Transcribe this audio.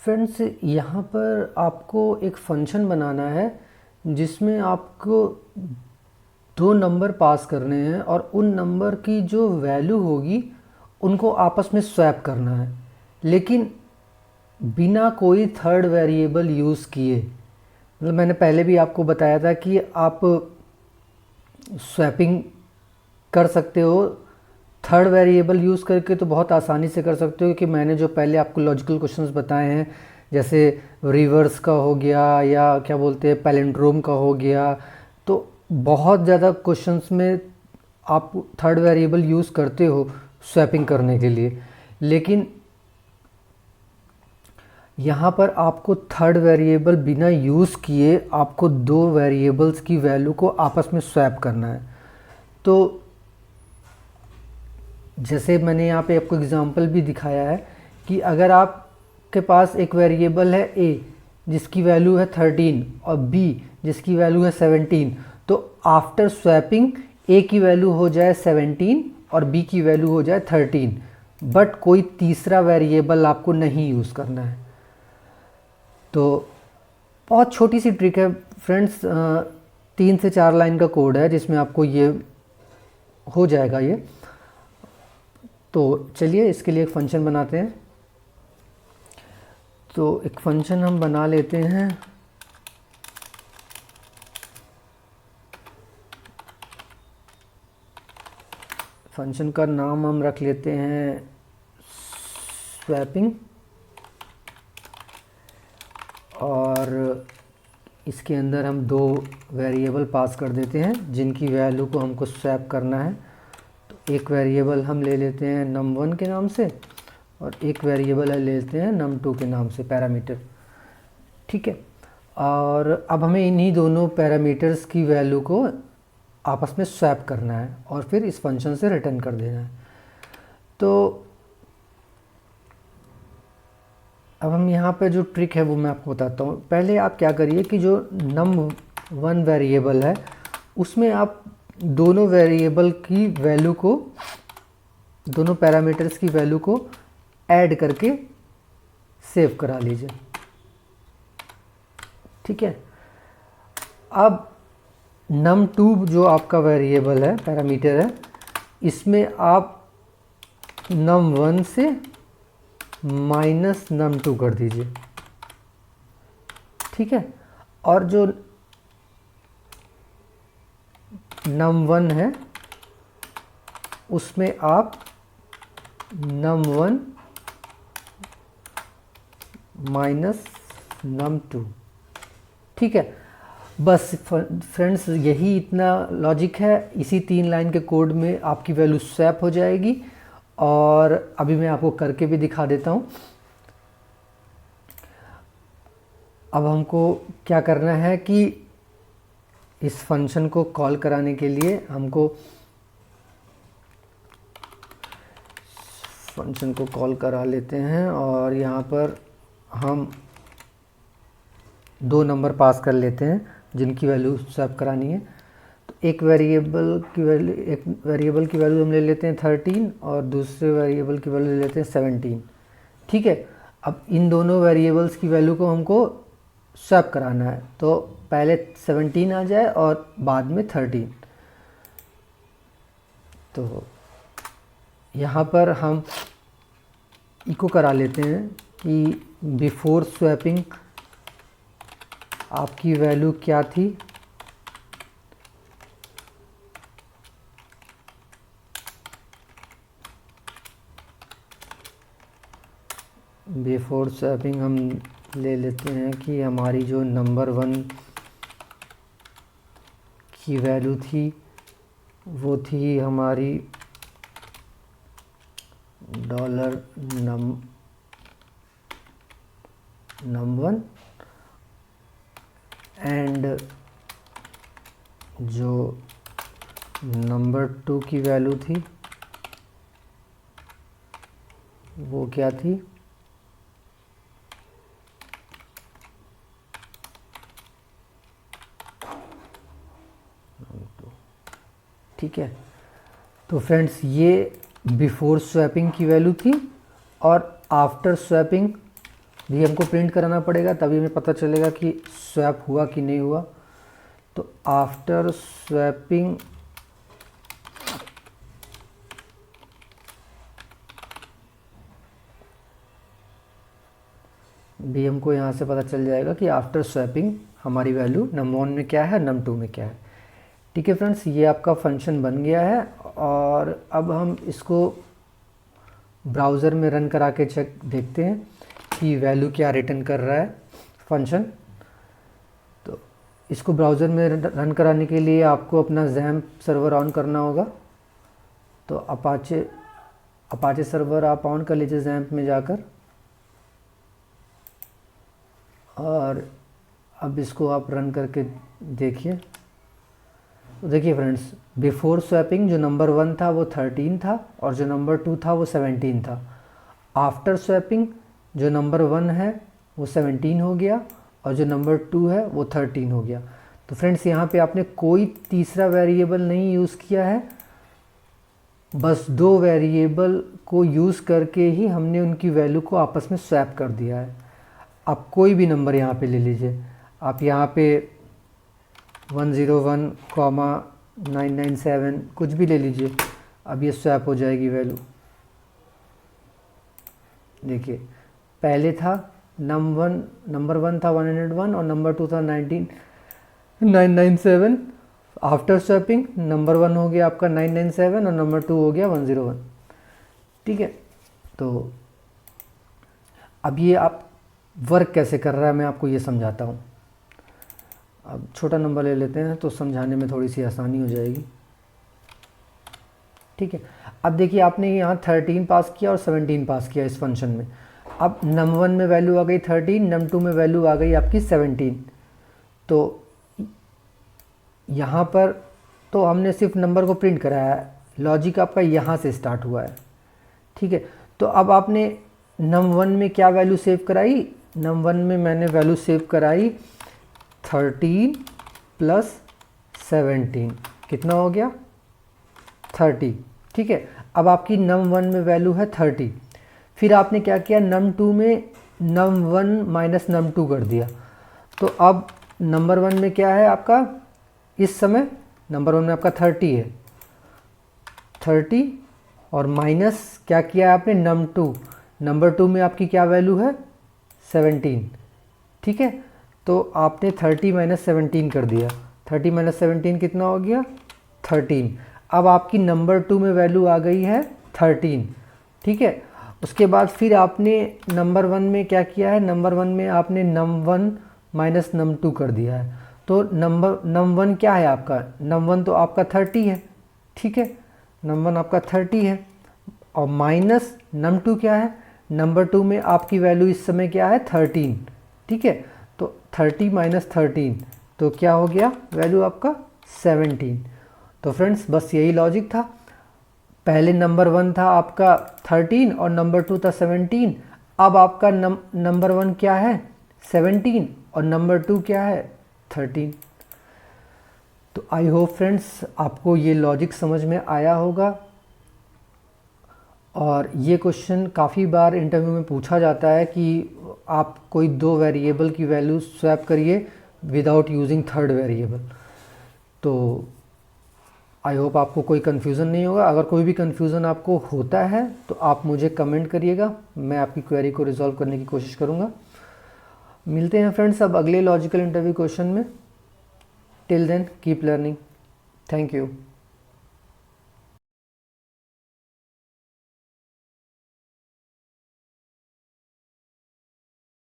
Friends, यहाँ पर आपको एक फंक्शन बनाना है जिसमें आपको दो नंबर पास करने हैं और उन नंबर की जो वैल्यू होगी उनको आपस में स्वैप करना है, लेकिन बिना कोई थर्ड वेरिएबल यूज़ किए। मतलब मैंने पहले भी आपको बताया था कि आप स्वैपिंग कर सकते हो थर्ड वेरिएबल यूज़ करके, तो बहुत आसानी से कर सकते हो कि मैंने जो पहले आपको लॉजिकल क्वेश्चंस बताए हैं, जैसे रिवर्स का हो गया या क्या बोलते हैं पैलिंड्रोम का हो गया, तो बहुत ज़्यादा क्वेश्चंस में आप थर्ड वेरिएबल यूज़ करते हो स्वैपिंग करने के लिए। लेकिन यहाँ पर आपको थर्ड वेरिएबल बिना यूज़ किए आपको दो वेरिएबल्स की वैल्यू को आपस में स्वैप करना है। तो जैसे मैंने यहाँ पे आपको एग्जांपल भी दिखाया है कि अगर आपके पास एक वेरिएबल है a जिसकी वैल्यू है 13 और b जिसकी वैल्यू है 17, तो आफ्टर स्वैपिंग a की वैल्यू हो जाए 17 और b की वैल्यू हो जाए 13, बट कोई तीसरा वेरिएबल आपको नहीं यूज़ करना है। तो बहुत छोटी सी ट्रिक है फ्रेंड्स, 3 से 4 लाइन का कोड है जिसमें आपको ये हो जाएगा ये। तो चलिए इसके लिए एक फंक्शन बनाते हैं। तो एक फंक्शन हम बना लेते हैं, फंक्शन का नाम हम रख लेते हैं स्वैपिंग, और इसके अंदर हम दो वेरिएबल पास कर देते हैं जिनकी वैल्यू को हमको स्वैप करना है। तो एक वेरिएबल हम ले लेते हैं num1 के नाम से और एक वेरिएबल ले लेते हैं num2 के नाम से पैरामीटर, ठीक है। और अब हमें इन्हीं दोनों पैरामीटर्स की वैल्यू को आपस में स्वैप करना है और फिर इस फंक्शन से रिटर्न कर देना है। तो अब हम यहाँ पे जो ट्रिक है वो मैं आपको बताता हूँ। पहले आप क्या करिए कि जो num1 वेरिएबल है उसमें आप दोनों वेरिएबल की वैल्यू को, दोनों पैरामीटर्स की वैल्यू को ऐड करके सेव करा लीजिए, ठीक है। अब num2 जो आपका वेरिएबल है, पैरामीटर है, इसमें आप num1 से माइनस num2 कर दीजिए, ठीक है। और जो num1 है उसमें आप num1 माइनस num2, ठीक है। बस फ्रेंड्स यही इतना लॉजिक है, इसी 3 लाइन के कोड में आपकी वैल्यू स्वैप हो जाएगी। और अभी मैं आपको करके भी दिखा देता हूँ। अब हमको क्या करना है कि इस फंक्शन को कॉल कराने के लिए हमको फंक्शन को कॉल करा लेते हैं और यहाँ पर हम दो नंबर पास कर लेते हैं जिनकी वैल्यू स्वैप करानी है। तो एक वेरिएबल की वैल्यू हम ले लेते हैं 13 और दूसरे वेरिएबल की वैल्यू ले लेते हैं 17, ठीक है। अब इन दोनों वेरिएबल्स की वैल्यू को हमको स्वैप कराना है, तो पहले 17 आ जाए और बाद में 13। तो यहाँ पर हम इको करा लेते हैं कि बिफोर स्वैपिंग आपकी वैल्यू क्या थी, बिफोर स्वैपिंग हम ले लेते हैं कि हमारी जो num1 की वैल्यू थी वो थी हमारी $num1 एंड जो num2 की वैल्यू थी वो क्या थी, ठीक है। तो फ्रेंड्स ये बिफोर स्वैपिंग की वैल्यू थी और आफ्टर स्वैपिंग भी हमको प्रिंट कराना पड़ेगा, तभी हमें पता चलेगा कि स्वैप हुआ कि नहीं हुआ। तो आफ्टर स्वैपिंग भी हमको यहाँ से पता चल जाएगा कि आफ्टर स्वैपिंग हमारी वैल्यू num1 में क्या है, num2 में क्या है। ठीक है फ्रेंड्स, ये आपका फंक्शन बन गया है और अब हम इसको ब्राउज़र में रन करा के चेक देखते हैं कि वैल्यू क्या रिटर्न कर रहा है फंक्शन। तो इसको ब्राउज़र में रन कराने के लिए आपको अपना XAMPP सर्वर ऑन करना होगा। तो अपाचे सर्वर आप ऑन कर लीजिए XAMPP में जाकर, और अब इसको आप रन करके देखिए। तो देखिए फ्रेंड्स, बिफोर स्वैपिंग जो नंबर 1 था वो 13 था और जो नंबर 2 था वो 17 था। आफ्टर स्वैपिंग जो नंबर 1 है वो 17 हो गया और जो नंबर 2 है वो 13 हो गया। तो फ्रेंड्स, यहाँ पे आपने कोई तीसरा वेरिएबल नहीं यूज़ किया है, बस 2 वेरिएबल को यूज़ करके ही हमने उनकी वैल्यू को आपस में स्वैप कर दिया है। आप कोई भी नंबर यहाँ पे ले लीजिए, आप यहाँ पे 101,997 कुछ भी ले लीजिए, अब ये स्वैप हो जाएगी वैल्यू। देखिए, पहले था नंबर 1 था 101 और नंबर 2 था 997। आफ्टर स्वैपिंग नंबर 1 हो गया आपका 997 और नंबर 2 हो गया 101। ठीक है, तो अब ये आप वर्क कैसे कर रहा है मैं आपको ये समझाता हूँ। अब छोटा नंबर ले लेते हैं तो समझाने में थोड़ी सी आसानी हो जाएगी। ठीक है, अब देखिए आपने यहाँ 13 पास किया और 17 पास किया इस फंक्शन में। अब num1 में वैल्यू आ गई 13, num2 में वैल्यू आ गई आपकी 17। तो यहाँ पर तो हमने सिर्फ नंबर को प्रिंट कराया है, लॉजिक आपका यहाँ से स्टार्ट हुआ है। ठीक है, तो अब आपने num1 में क्या वैल्यू सेव कराई, num1 में मैंने वैल्यू सेव कराई 13 प्लस 17, कितना हो गया 30। ठीक है, अब आपकी num1 में वैल्यू है 30। फिर आपने क्या किया, num2 में num1 माइनस num2 कर दिया। तो अब नंबर 1 में क्या है आपका, इस समय नंबर 1 में आपका 30 है, 30 और माइनस क्या किया है आपने num2, नंबर 2 में आपकी क्या वैल्यू है 17। ठीक है, तो आपने 30 माइनस 17 कर दिया, 30 माइनस 17 कितना हो गया 13। अब आपकी नंबर 2 में वैल्यू आ गई है 13। ठीक है, उसके बाद फिर आपने नंबर 1 में क्या किया है, नंबर 1 में आपने num1 माइनस num2 कर दिया है। तो num1 क्या है आपका, num1 तो आपका 30 है। ठीक है, num1 आपका 30 है और माइनस num2 क्या है, नंबर 2 में आपकी वैल्यू इस समय क्या है 13। ठीक है, तो 30 माइनस 13 तो क्या हो गया वैल्यू आपका 17। तो फ्रेंड्स, बस यही लॉजिक था। पहले नंबर 1 था आपका 13 और नंबर 2 था 17। अब आपका नंबर 1 क्या है 17 और नंबर 2 क्या है 13। तो आई होप फ्रेंड्स आपको ये लॉजिक समझ में आया होगा। और ये क्वेश्चन काफ़ी बार इंटरव्यू में पूछा जाता है कि आप कोई 2 वेरिएबल की वैल्यू स्वैप करिए विदाउट यूजिंग थर्ड वेरिएबल। तो आई होप आपको कोई कन्फ्यूज़न नहीं होगा। अगर कोई भी कन्फ्यूज़न आपको होता है तो आप मुझे कमेंट करिएगा, मैं आपकी क्वेरी को रिजॉल्व करने की कोशिश करूँगा। मिलते हैं फ्रेंड्स अब अगले लॉजिकल इंटरव्यू क्वेश्चन में। Till then keep learning. Thank you.